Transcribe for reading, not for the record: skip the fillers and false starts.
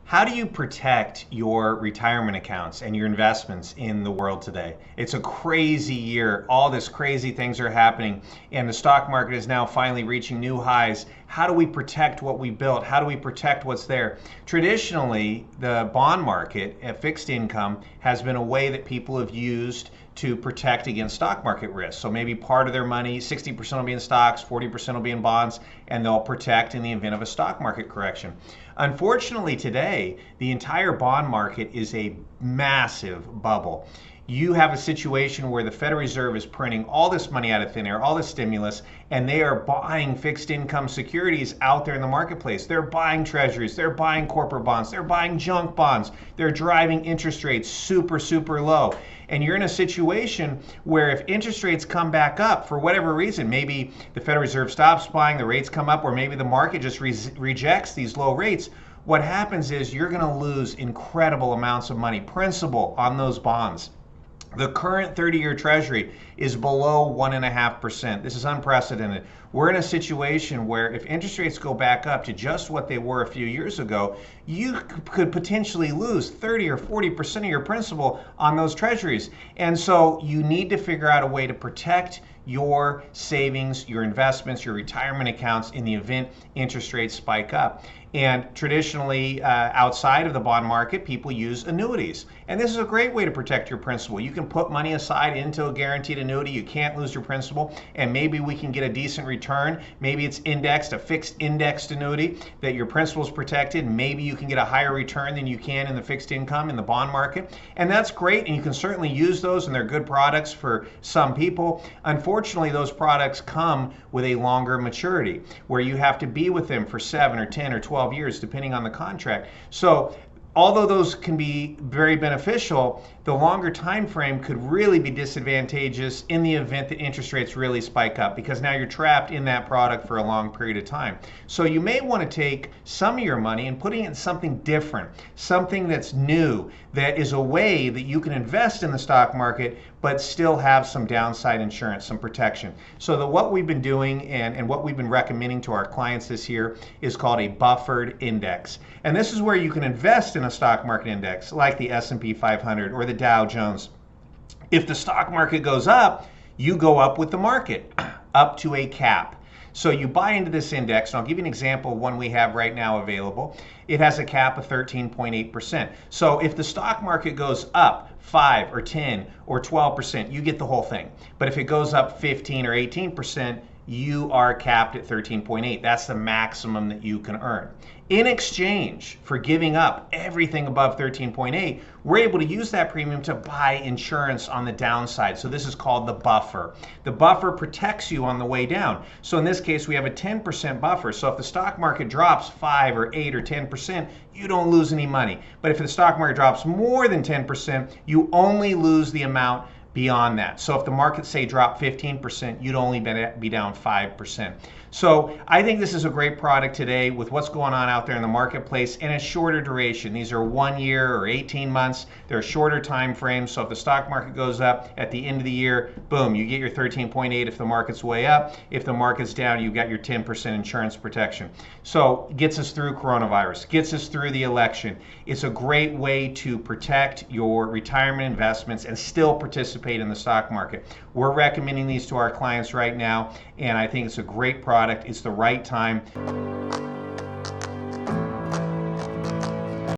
How do you protect your retirement accounts and your investments in the world today? It's a crazy year. All this crazy things are happening, and the stock market is now finally reaching new highs. How do we protect what we built? How do we protect what's there? Traditionally, the bond market at fixed income has been a way that people have used to protect against stock market risk. So maybe part of their money, 60% will be in stocks, 40% will be in bonds, and they'll protect in the event of a stock market correction. Unfortunately today, the entire bond market is a massive bubble. You have a situation where the Federal Reserve is printing all this money out of thin air, all this stimulus, and they are buying fixed income securities out there in the marketplace. They're buying treasuries, they're buying corporate bonds, they're buying junk bonds, they're driving interest rates super, super low. And you're in a situation where if interest rates come back up for whatever reason, maybe the Federal Reserve stops buying, the rates come up, or maybe the market just rejects these low rates, what happens is you're going to lose incredible amounts of money, principal on those bonds. The current 30-year Treasury is below 1.5%. This is unprecedented. We're in a situation where if interest rates go back up to just what they were a few years ago, you could potentially lose 30 or 40% of your principal on those treasuries. And so you need to figure out a way to protect your savings, your investments, your retirement accounts in the event interest rates spike up. And traditionally, outside of the bond market, people use annuities. And this is a great way to protect your principal. You can put money aside into a guaranteed annuity. You can't lose your principal. And maybe we can get a decent return. Maybe it's indexed, a fixed indexed annuity that your principal is protected. Maybe you can get a higher return than you can in the fixed income in the bond market. And that's great. And you can certainly use those, and they're good products for some people. Unfortunately, those products come with a longer maturity where you have to be with them for 7 or 10 or 12 years, depending on the contract. So although those can be very beneficial, the longer time frame could really be disadvantageous in the event that interest rates really spike up, because now you're trapped in that product for a long period of time. So you may want to take some of your money and putting it in something different, something that's new, that is a way that you can invest in the stock market but still have some downside insurance, some protection. So what we've been doing and what we've been recommending to our clients this year is called a buffered index. And this is where you can invest in a stock market index like the S&P 500 or the Dow Jones. If the stock market goes up, you go up with the market, up to a cap. So you buy into this index, and I'll give you an example of one we have right now available. It has a cap of 13.8%. So if the stock market goes up 5 or 10 or 12%, you get the whole thing. But if it goes up 15 or 18%, you are capped at 13.8. That's the maximum that you can earn. In exchange for giving up everything above 13.8, we're able to use that premium to buy insurance on the downside. So this is called the buffer. The buffer protects you on the way down. So in this case, we have a 10% buffer. So if the stock market drops 5 or 8 or 10%, you don't lose any money. But if the stock market drops more than 10%, you only lose the amount beyond that. So if the market, say, dropped 15%, you'd only be down 5%. So I think this is a great product today with what's going on out there in the marketplace, and a shorter duration. These are 1 year or 18 months. They're shorter time frames. So if the stock market goes up at the end of the year, boom, you get your 13.8 if the market's way up. If the market's down, you got your 10% insurance protection. So gets us through coronavirus, gets us through the election. It's a great way to protect your retirement investments and still participate in the stock market. We're recommending these to our clients right now, and I think it's a great product. It's the right time.